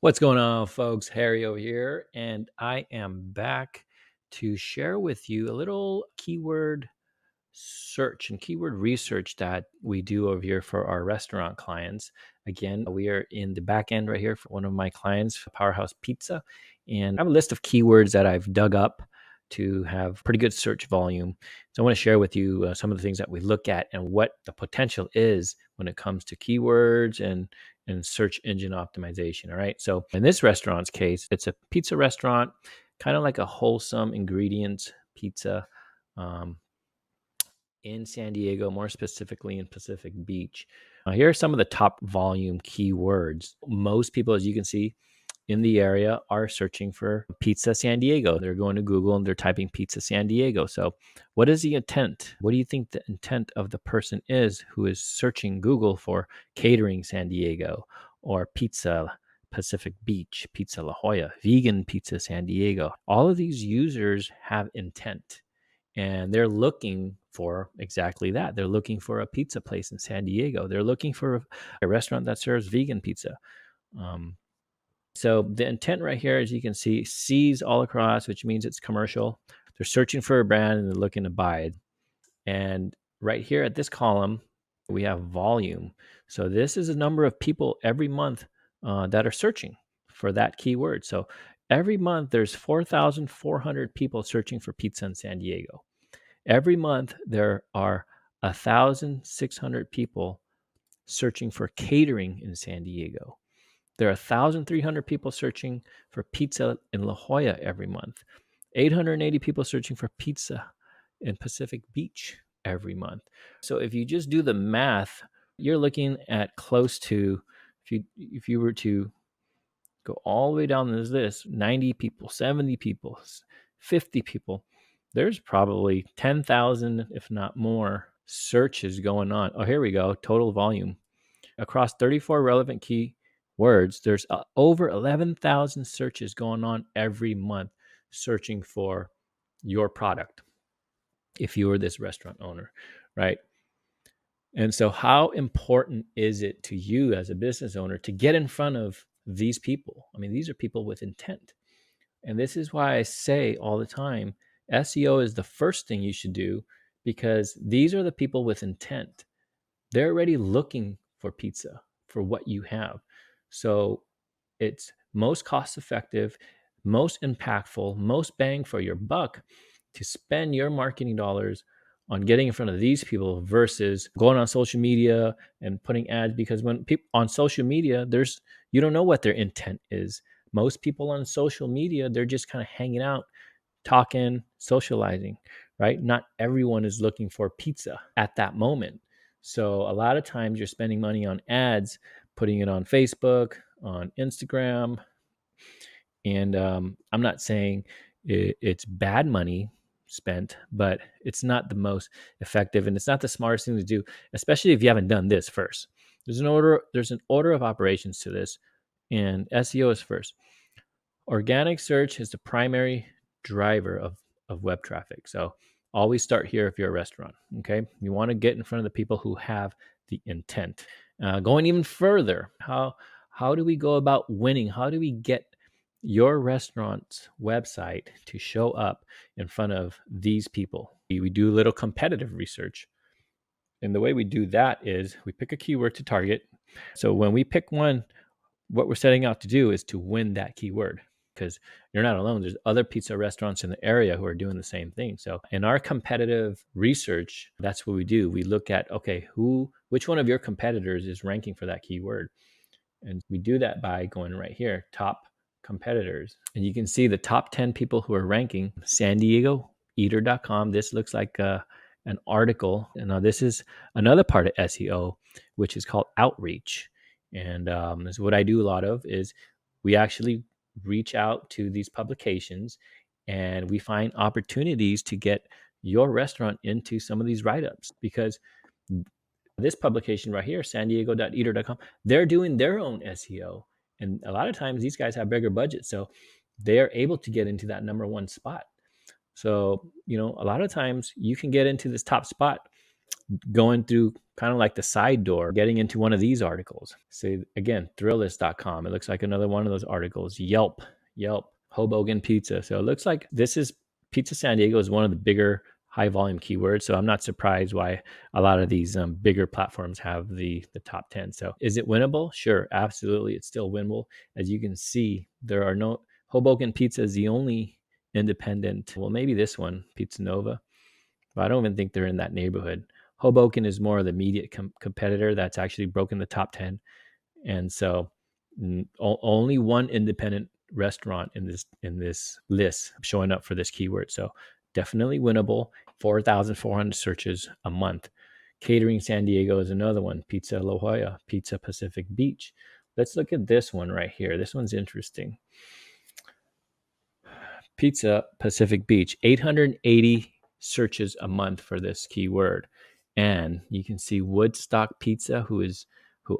What's going on, folks? Harry over here, and I am back to share with you a little keyword search and keyword research that we do over here for our restaurant clients. Again, we are in the back end right here for one of my clients, Powerhouse Pizza, and I have a list of keywords that I've dug up to have pretty good search volume. So I want to share with you some of the things that we look at and what the potential is when it comes to keywords and search engine optimization. All right. So in this restaurant's case, it's a pizza restaurant, kind of like a wholesome ingredients pizza. Um, in San Diego, more specifically in Pacific Beach. Here are some of the top volume keywords. Most people, as you can see, in the area are searching for Pizza San Diego. They're going to Google and they're typing Pizza San Diego. So, what is the intent? What do you think the intent of the person is who is searching Google for catering San Diego or pizza Pacific Beach, Pizza La Jolla, vegan pizza San Diego? All of these users have intent and they're looking for exactly that. They're looking for a pizza place in San Diego. They're looking for a restaurant that serves vegan pizza. So the intent right here, as you can see, C's all across, which means it's commercial. They're searching for a brand and they're looking to buy it. And right here at this column, we have volume. So this is a number of people every month that are searching for that keyword. So every month there's 4,400 people searching for pizza in San Diego. Every month there are 1,600 people searching for catering in San Diego. There are 1,300 people searching for pizza in La Jolla every month. 880 people searching for pizza in Pacific Beach every month. So if you just do the math, you're looking at close to, if you were to go all the way down this list, 90 people, 70 people, 50 people, there's probably 10,000, if not more, searches going on. Oh, here we go. Total volume. Across 34 relevant keywords, there's over 11,000 searches going on every month searching for your product if you were this restaurant owner, right? And so how important is it to you as a business owner to get in front of these people? I mean, these are people with intent. And this is why I say all the time, SEO is the first thing you should do because these are the people with intent. They're already looking for pizza, for what you have. So it's most cost effective, most impactful, most bang for your buck to spend your marketing dollars on getting in front of these people versus going on social media and putting ads. Because when people on social media, you don't know what their intent is. Most people on social media, they're just kind of hanging out, talking, socializing, right? Not everyone is looking for pizza at that moment. So a lot of times you're spending money on ads, putting it on Facebook, on Instagram. And I'm not saying it's bad money spent, but it's not the most effective and it's not the smartest thing to do, especially if you haven't done this first. There's an order of operations to this, and SEO is first. Organic search is the primary driver of web traffic. So always start here if you're a restaurant. Okay. You want to get in front of the people who have the intent. Going even further, how do we go about winning? How do we get your restaurant's website to show up in front of these people? We do a little competitive research. And the way we do that is we pick a keyword to target. So when we pick one, what we're setting out to do is to win that keyword because you're not alone. There's other pizza restaurants in the area who are doing the same thing. So in our competitive research, that's what we do. We look at, okay, which one of your competitors is ranking for that keyword? And we do that by going right here, top competitors. And you can see the top 10 people who are ranking. San Diego Eater.com. This looks like an article. And now this is another part of SEO, which is called outreach. And this is what I do a lot of is we actually reach out to these publications and we find opportunities to get your restaurant into some of these write-ups because this publication right here, san diego.eater.com, they're doing their own SEO. And a lot of times these guys have bigger budgets. So they are able to get into that number one spot. So, a lot of times you can get into this top spot going through kind of like the side door, getting into one of these articles. Say again, Thrillist.com. It looks like another one of those articles. Yelp, Hoboken Pizza. So it looks like this is Pizza San Diego is one of the bigger high volume keywords. So I'm not surprised why a lot of these bigger platforms have the top 10. So is it winnable? Sure, absolutely. It's still winnable. As you can see, there are no Hoboken Pizza is the only independent. Well, maybe this one, Pizza Nova, but I don't even think they're in that neighborhood. Hoboken is more of the immediate competitor that's actually broken the top 10. And so only one independent restaurant in this list showing up for this keyword. So definitely winnable. 4,400 searches a month. Catering San Diego is another one. Pizza La Jolla, Pizza Pacific Beach. Let's look at this one right here. This one's interesting. Pizza Pacific Beach, 880 searches a month for this keyword. And you can see Woodstock Pizza, who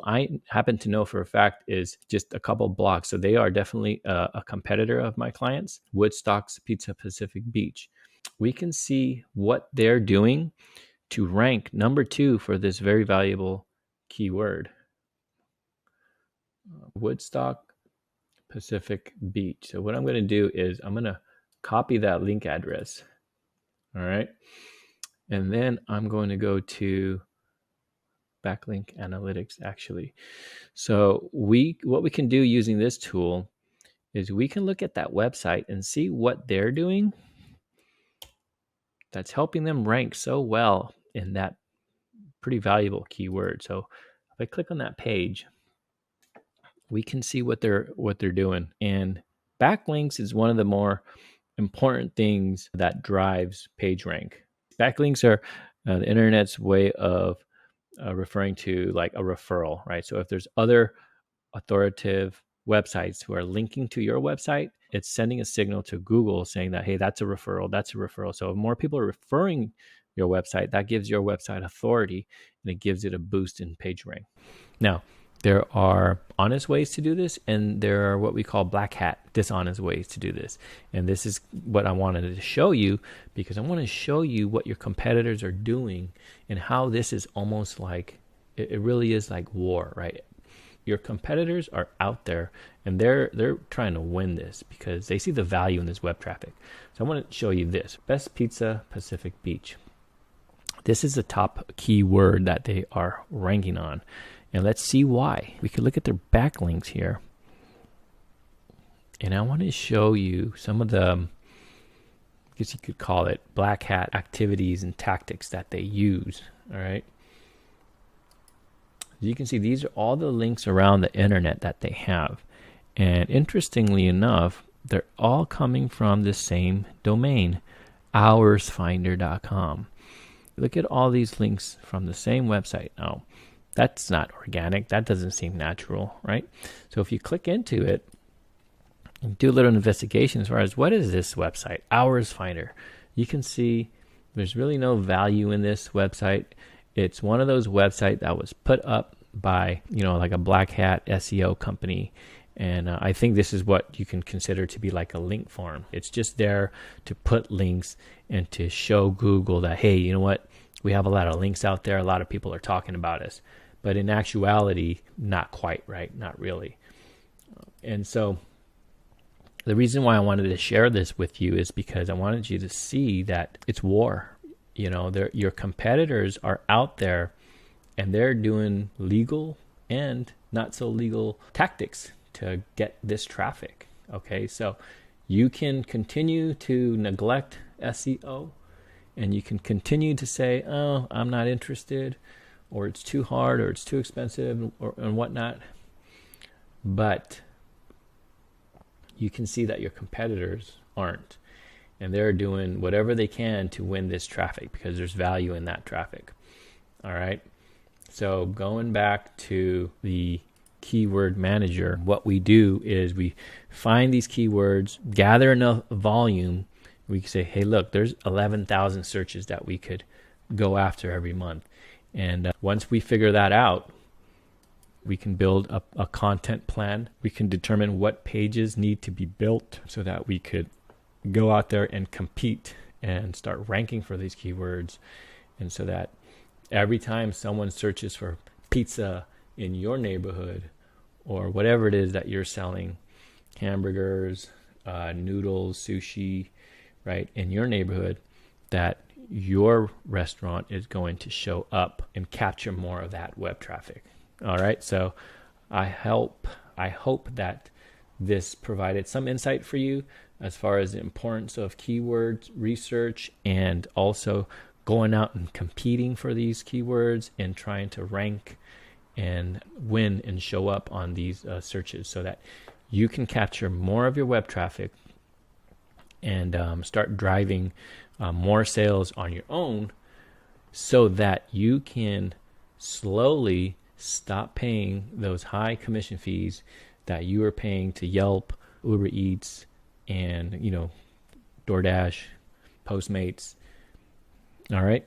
I happen to know for a fact is just a couple blocks. So they are definitely a competitor of my clients, Woodstock's Pizza Pacific Beach. We can see what they're doing to rank number 2 for this very valuable keyword. Woodstock Pacific Beach. So what I'm going to do is I'm going to copy that link address. All right. And then I'm going to go to backlink analytics actually. So what we can do using this tool is we can look at that website and see what they're doing that's helping them rank so well in that pretty valuable keyword. So if I click on that page, we can see what they're doing. And backlinks is one of the more important things that drives page rank. Backlinks are the internet's way of referring to like a referral, right? So if there's other authoritative websites who are linking to your website, it's sending a signal to Google saying that, hey, that's a referral, that's a referral. So if more people are referring your website, that gives your website authority and it gives it a boost in page rank. Now, there are honest ways to do this, and there are what we call black hat, dishonest ways to do this. And this is what I wanted to show you, because I want to show you what your competitors are doing and how this is almost like, it really is like war, right? Your competitors are out there and they're trying to win this because they see the value in this web traffic. So I want to show you this. Best Pizza Pacific Beach. This is the top keyword that they are ranking on. And let's see why. We could look at their backlinks here. And I want to show you some of the, I guess you could call it black hat activities and tactics that they use. All right. As you can see, these are all the links around the internet that they have. And interestingly enough, they're all coming from the same domain, hoursfinder.com. Look at all these links from the same website. Now, that's not organic. That doesn't seem natural, right? So if you click into it and do a little investigation as far as what is this website, Hours Finder, you can see there's really no value in this website. It's one of those websites that was put up by, like a black hat SEO company. And I think this is what you can consider to be like a link farm. It's just there to put links and to show Google that, hey, you know what? We have a lot of links out there. A lot of people are talking about us. But in actuality, not quite, right? Not really. And so the reason why I wanted to share this with you is because I wanted you to see that it's war. Your competitors are out there and they're doing legal and not so legal tactics to get this traffic. Okay, so you can continue to neglect SEO and you can continue to say, oh, I'm not interested, or it's too hard, or it's too expensive, and whatnot. But you can see that your competitors aren't. And they're doing whatever they can to win this traffic because there's value in that traffic. All right. So going back to the keyword manager, what we do is we find these keywords, gather enough volume. We can say, hey, look, there's 11,000 searches that we could go after every month. And once we figure that out, we can build a content plan. We can determine what pages need to be built so that we could go out there and compete and start ranking for these keywords, and so that Every time someone searches for pizza in your neighborhood or whatever it is that you're selling, hamburgers, noodles, sushi, right, in your neighborhood, that your restaurant is going to show up and capture more of that web traffic. All right. So I hope that this provided some insight for you as far as the importance of keyword research and also going out and competing for these keywords and trying to rank and win and show up on these searches so that you can capture more of your web traffic and start driving more sales on your own so that you can slowly stop paying those high commission fees that you are paying to Yelp, Uber Eats, and DoorDash, Postmates. All right.